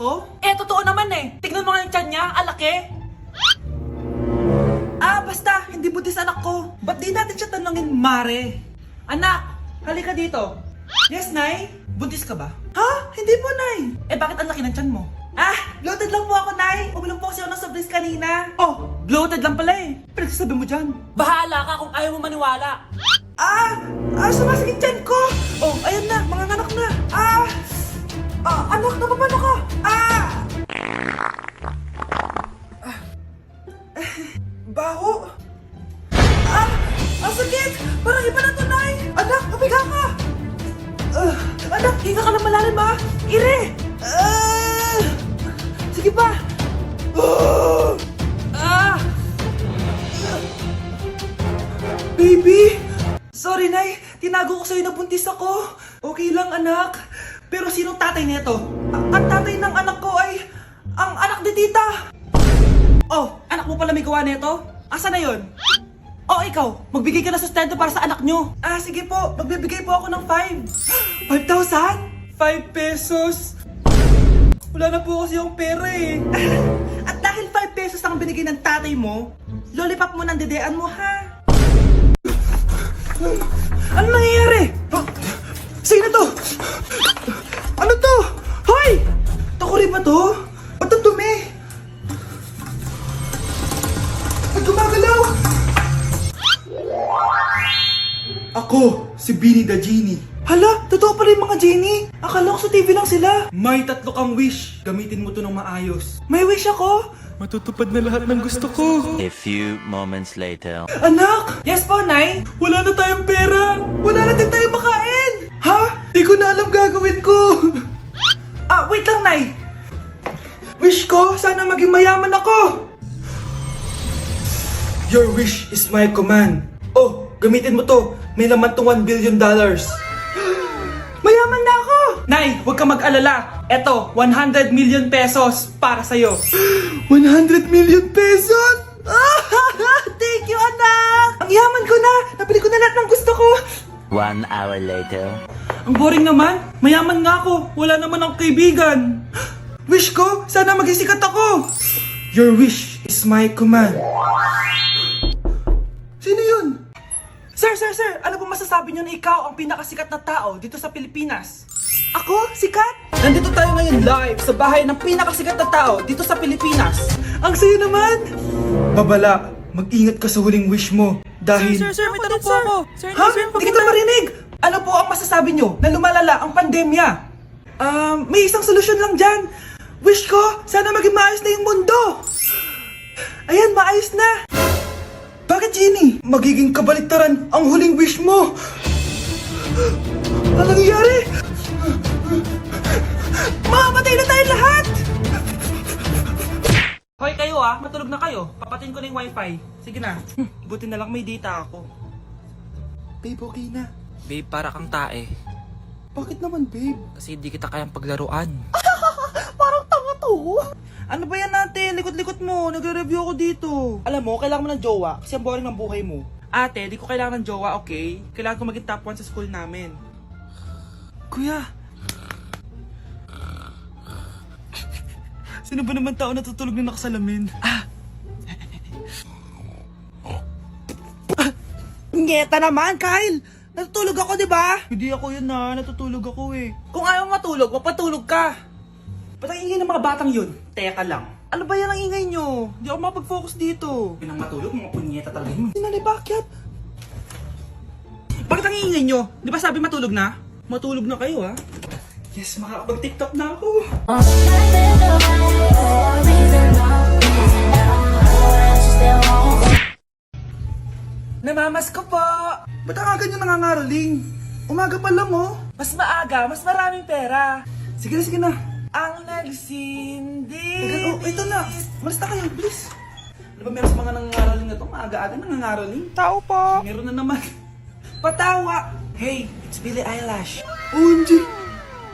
ko? Eh, totoo naman eh. Tignan mo nga yung tiyan niya, alaki. Basta, hindi buntis anak ko. Ba't di natin siya tanongin, Mare? Anak, halika dito. Yes, Nay? Buntis ka ba? Ha? Hindi po, Nay. Eh, bakit ang laki ng tiyan mo? Bloated lang po ako, Nay. Uminom po kasi ako ng soft drinks kanina. Oh, bloated lang pala eh. Pinagsasabi mo dyan. Bahala ka kung ayaw mo maniwala. Sumasakit tiyan ko. Oh, ayan na, mga anak na. Anak, napapano ka? Baho. Ang sakit. Parang iba na to, Nay. Anak, pabiga ka. Anak, hinga ka ng malalim, ha? Ire. Sige pa. Baby. Sorry, Nay. Tinago ko sa'yo na buntis ako. Okay lang, anak. Pero sinong tatay nito? Ang tatay ng anak ko ay ang anak ni tita. Oh, anak mo pala may gawa nito? Asa na yon? Oh, ikaw, magbigay ka ng sustento para sa anak nyo. Sige po, magbibigay po ako ng 5. 5,000? 5 pesos? Wala na po kasi yung pera eh. At dahil 5 pesos ang binigay ng tatay mo, lollipop mo ng dedean mo, ha? Ano nangyayari? Sino to? Ano to? Hoy! Takuri ba to? Ba't ang dumi? Ba't gumagalaw? Ako, si Beanie the Genie. Hala, totoo pala yung mga genie. Akala ko sa TV lang sila. May 3 kang wish. Gamitin mo to ng maayos. May wish ako? Matutupad na lahat ng gusto ko. A few moments later. Anak! Yes po, Nay? Wala na tayong pera. Wala na din tayong makain. Ha? Di ko na alam gagawin ko. Wait lang, Nay. Wish ko, sana maging mayaman ako. Your wish is my command. Oh, gamitin mo to. May laman tong $1 billion. Mayaman na ako! Nay, huwag ka mag-alala. Eto, 100 million pesos para sa'yo. 100 million pesos? Thank you, anak! Ang yaman ko na! Nabili ko na lahat ng gusto ko! 1 hour later. Ang boring naman. Mayaman nga ako. Wala naman akong kaibigan. Wish ko, sana maging sikat ako. Your wish is my command. Sino yun? Sir! Ano po masasabi niyo na ikaw ang pinakasikat na tao dito sa Pilipinas? Ako? Sikat? Nandito tayo ngayon live sa bahay ng pinakasikat na tao dito sa Pilipinas. Ang sayo naman! Babala, mag-ingat ka sa huling wish mo. Dahil... Sir, may tanong po ako. Sir, Ha? Hindi kita marinig! Ano po ang masasabi niyo na lumalala ang pandemya? May isang solusyon lang dyan. Wish ko, sana maging maayos na yung mundo. Ayan, maayos na. Bakit, Genie? Magiging kabaliktaran ang huling wish mo. Ano nangyayari? Mamamatay na tayo lahat! Hoy kayo matulog na kayo. Papatin ko na yung wifi. Sige na. Buti na lang may data ako. Babe, okay na. Babe, para kang tae. Bakit naman, babe? Kasi hindi kita kayang paglaruan. Parang tanga to. Ano ba yan natin? Likot-likot mo. Nagre-review ako dito. Alam mo, kailangan mo ng jowa kasi ang boring ng buhay mo. Ate, di ko kailangan ng jowa, okay? Kailangan ko maging top 1 sa school namin. Kuya! Sino ba naman tao natutulog na nakasalamin? Ngeta naman, Kyle! Natutulog ako, di ba? Hindi ako yun natutulog ako eh. Kung ayaw matulog, mapatulog ka. Ba't ang ingay ng mga batang yun? Teka lang. Ano ba yan ang ingay nyo? Hindi ako makapag-focus dito. Pinang matulog, mga punyeta talaga yun. Sinali, bakit? Bakit ang ingay nyo? Di ba sabi matulog na? Matulog na kayo, ha? Yes, makakapag-tiktok na ako. Namamas ko po! Ba't ang aga nyo nangangaroling? Umaga pa lang, oh. Mas maaga, mas maraming pera. Sige na. Ang nagsindi. Ito na. Malis na kayo, please. Ano ba meron sa mga nangangaroling na to? Maaga-aga nangangaroling? Tao po. Meron na naman. Patawa. Hey, it's Billie Eilish. OMG!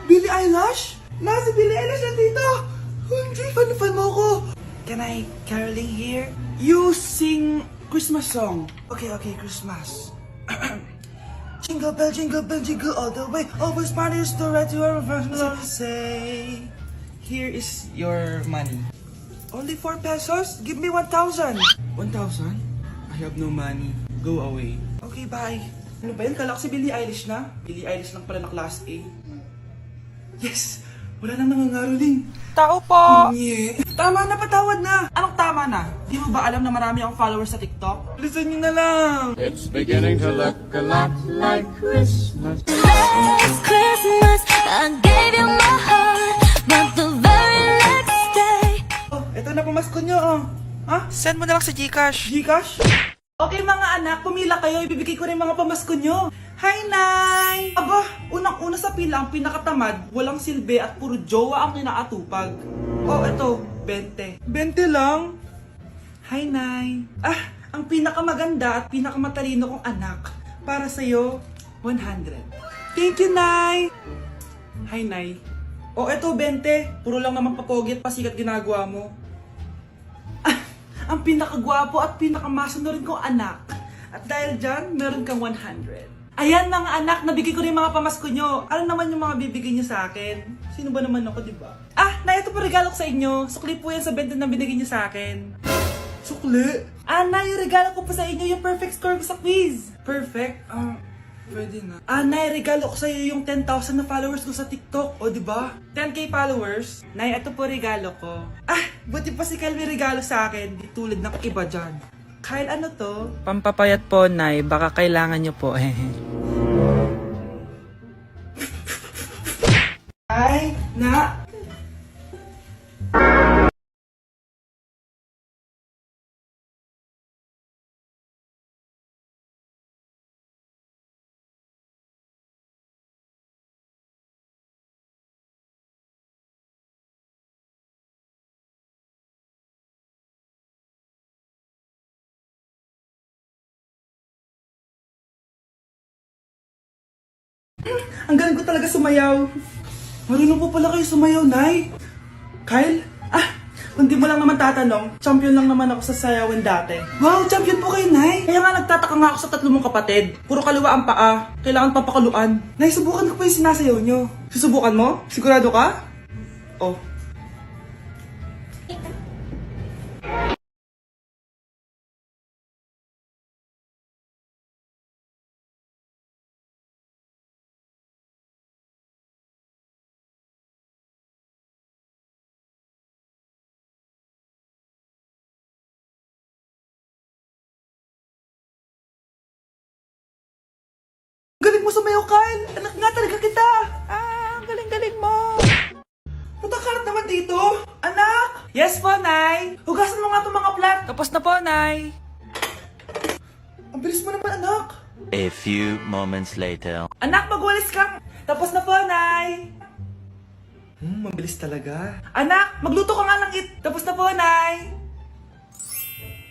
Billie Eilish? Si Billie Eilish nandito. OMG, fan mo ko. Can I caroling here? You sing Christmas song. Okay, Christmas. Jingle bell, jingle all the way. Always parties to right to our first say. Here is your money. Only 4 pesos? Give me 1,000. 1,000? I have no money. Go away. Okay, bye. Ano ba yan? Kala ko si Billie Eilish na. Billie Eilish lang pala na class A. Yes! Wala nang nangangaroling. Tao po! Nye. Tama na, patawad na. Anong tama na? Di mo ba alam na marami akong followers sa TikTok? Listen nyo na lang. It's beginning to look a lot like Christmas. Last Christmas, I gave you my heart, but the very next day, Oh, eto na pamasko nyo, oh. Ha? Send mo na lang sa Gcash. Gcash? Okay mga anak, pumila kayo. Ibibigay ko rin mga pamasko nyo. Hi, Nay! Aba, unang-una sa pila ang pinakatamad, walang silbi at puro jowa ang kinakatupag. Oh, eto, 20. 20 lang? Hi, Nay. Ah, ang pinakamaganda at pinakamatalino kong anak. Para sa'yo, 100. Thank you, Nay! Hi, Nay. Oh, eto, 20. Puro lang naman papogi at pasikat ginagawa mo. Ang pinakagwapo at pinakamasunurin kong anak. At dahil dyan, meron kang 100. Ayan mga anak, nabigay ko rin mga pamasko nyo. Ano naman yung mga bibigay nyo sa akin? Sino ba naman ako, diba? Ah, na ito po regalo ko sa inyo. Sukli po yan sa 20 na binigay nyo sa akin. Sukli? Ah, na yung regalo ko po sa inyo, yung perfect score ko sa quiz. Perfect? Pwede na. Ah, Nay, regalo ko sa'yo yung 10,000 na followers ko sa TikTok. O, diba? 10k followers. Nay, ito po regalo ko. Ah, buti pa si Kyle may regalo sa akin. Di tulad ng iba dyan. Kyle, ano to? Pampapayat po, Nay. Baka kailangan nyo po. Ay, na. Ang galing ko talaga sumayaw. Marunong po pala kayo sumayaw, Nay. Kyle? Ah, kung di mo lang naman tatanong, champion lang naman ako sa sayawan dati. Wow, champion po kayo, Nay. Kaya nga nagtataka nga ako sa tatlo mong kapatid. Puro kaliwa ang paa. Kailangan papakaluan. Nay, subukan ko pa yung sinasayaw nyo. Susubukan mo? Sigurado ka? Oh. Galing mo sumayaw, Kyle. Anak nga talaga kita. Ang galing-galing mo. Matakarat naman dito. Anak! Yes po, Nay. Hugasan mo nga itong mga plat. Tapos na po, Nay. Ang bilis mo naman, anak. A few moments later. Anak, magwalis kang. Tapos na po, Nay. Mabilis talaga. Anak, magluto ka nga ng Tapos na po, Nay.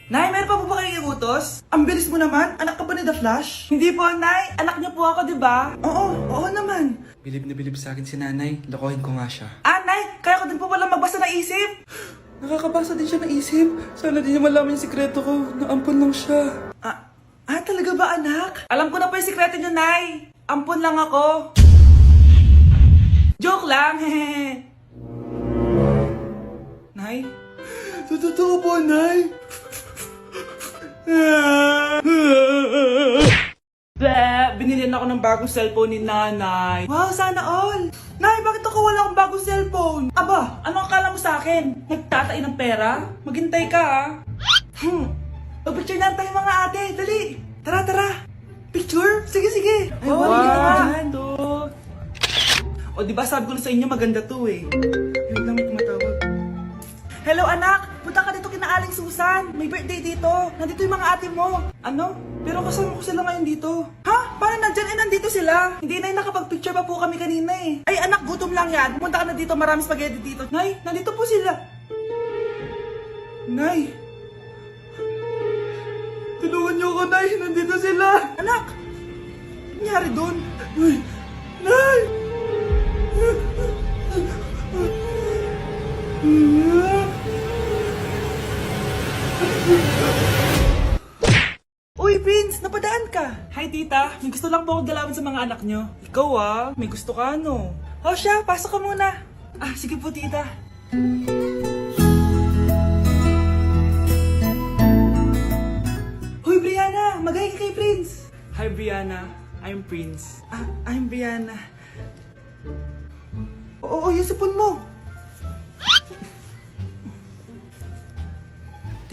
Nay, meron pa po ba kayong iutos? Ang bilis mo naman. Anak ka ba ni The Flash? Hindi po, Nay. Anak niyo po ako, di ba? Oo naman. Bilib na bilib sa akin si Nanay. Lokohin ko nga siya. Ah, Nay, kaya ko din po pala magbasa ng isip. Nakakabasa din siya ng isip. Sana din niya malaman yung sikreto ko. Naampon lang siya. Talaga ba, anak? Alam ko na po yung sikreto niyo, Nay. Ampun lang ako. Joke lang, hehe. Nay? Totoo po, Nay. Binilihan ako ng bagong cellphone ni Nanay. Wow, sana all. Nay, bakit ako wala akong bagong cellphone? Aba, ano akala mo sa akin? Nagtatain ng pera? Maghintay ka, ah. Picture na tayo mga ate. Dali. Tara. Picture? Sige. Ay, wow. O, diba sabi ko na sa inyo maganda to eh. Yun lang may tumatawag. Hello anak! Punta ka dito kina Aling Susan. May birthday dito. Nandito yung mga ate mo. Ano? Pero kasama ko sila ngayon dito. Ha? Paano nandyan? Nandito sila. Hindi na nakapag-picture pa po kami kanina eh. Ay anak, gutom lang yan. Pumunta ka na dito. Maraming spaghetti dito. Nay, nandito po sila. Nay. Tulungan niyo ako, Nay. Nandito sila. Anak! Ano nangyari doon? Nay! Uy, Vince! Napadaan ka! Hi, tita. May gusto lang po akong dalawin sa mga anak nyo. Ikaw may gusto ka, no? O siya, pasok ka muna. Sige po, tita. Hoy, Brianna! Magay ka kay Prince! Hi Brianna, I'm Prince. I'm Brianna. Oo, yung sipon mo.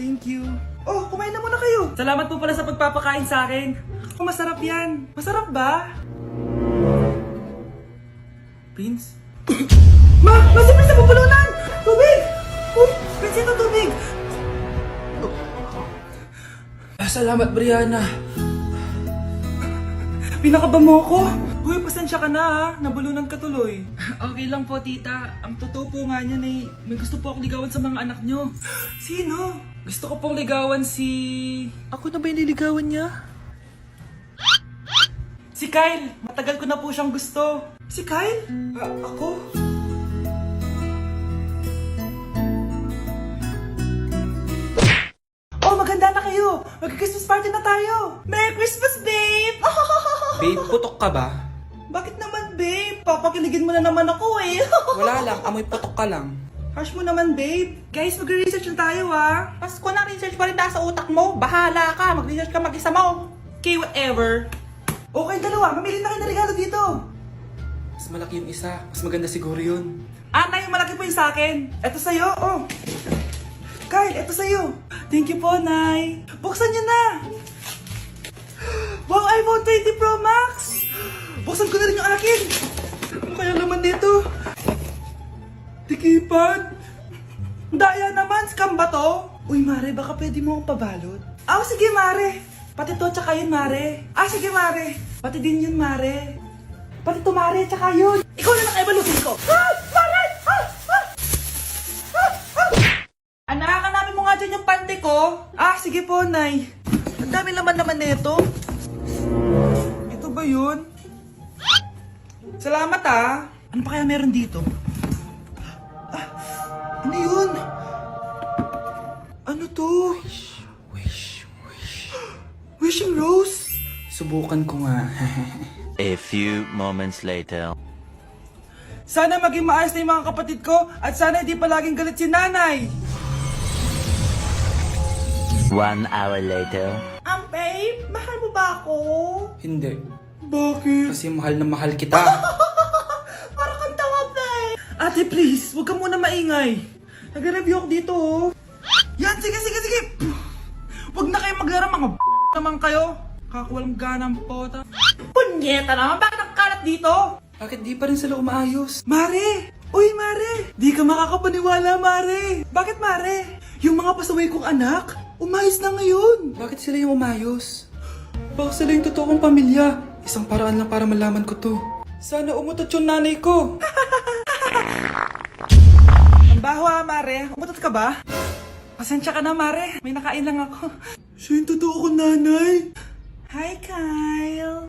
Thank you. Oh, kumain na muna kayo. Salamat po pala sa pagpapakain sa akin. Oh, masarap yan. Masarap ba? Prince? Ma! Si Prince na pupulunan! Tubig! Uy! Prince, ito tubig! Salamat Brianna. Pinakaba mo ako? Uy, pasensya ka na ha. Nabulunan ka tuloy. Okay lang po, tita. Ang totoo po nga niyan eh, may gusto po akong ligawan sa mga anak nyo. Sino? Gusto ko pong ligawan si... Ako na ba yung niligawan niya? Si Kyle. Matagal ko na po siyang gusto. Si Kyle? Ako? Oh, maganda na kayo! Mag-Christmas party na tayo! Merry Christmas, babe! Babe, putok ka ba? Bakit naman, babe? Papakiligin mo na naman ako eh! Wala lang, amoy putok ka lang. Harsh mo naman, babe. Guys, mag-research na tayo, ah. Pasko na, research pa rin sa utak mo. Bahala ka, mag-research ka mag-isa mo. Okay, whatever. Okay, dalawa. Mamili na kayo ng regalo dito. Mas malaki yung isa, mas maganda siguro yun. Nay, yung malaki po yung sa akin. Ito sa'yo, oh. Kyle, ito sa'yo. Thank you po, Nay. Buksan niyo na. Wow, iPhone 20 Pro Max. Buksan ko na rin yung akin. Ano kaya laman dito? Tikipan. Daya naman, scam ba to? Uy, Mare, baka pwede mo akong pabalot. Sige, Mare. Pati to, tsaka yun, Mare. Sige, Mare. Pati din yun, Mare. Pati to, Mare, tsaka yun. Ikaw na lang ibalutin ko. Mare! Anak, hanapin mo nga dyan yung pante ko. Sige po, Nay. Ang dami naman nito. Ito ba yun? Salamat, Ano pa kaya meron dito? Ano yun? Ano to? Wishing Rose? Subukan ko nga. A few moments later. Sana maging maayos na yung mga kapatid ko at sana hindi palaging galit si nanay. 1 hour later. Babe, mahal mo ba ako? Hindi. Bakit? Kasi mahal na mahal kita. Para kang tawa, babe. Ate, please, huwag ka muna maingay. Nag-review ako dito, oh. Yan, sige. Huwag na kayo maglaro, mga naman kayo. Kakawalang ganang pota. Punyeta naman, bakit nakakalat dito? Bakit di pa rin sila umaayos? Mare! Uy, Mare! Di ka makakapaniwala, Mare! Bakit, Mare? Yung mga pasaway kong anak, umayos na ngayon. Bakit sila yung umayos? Baka sila yung totoong pamilya. Isang paraan lang para malaman ko to. Sana umutot yung nanay ko. Ang baho, Mare. Umutot ka ba? Pasensya ka na, Mare. May nakain lang ako. Siya yung totoo kong nanay. Hi, Kyle.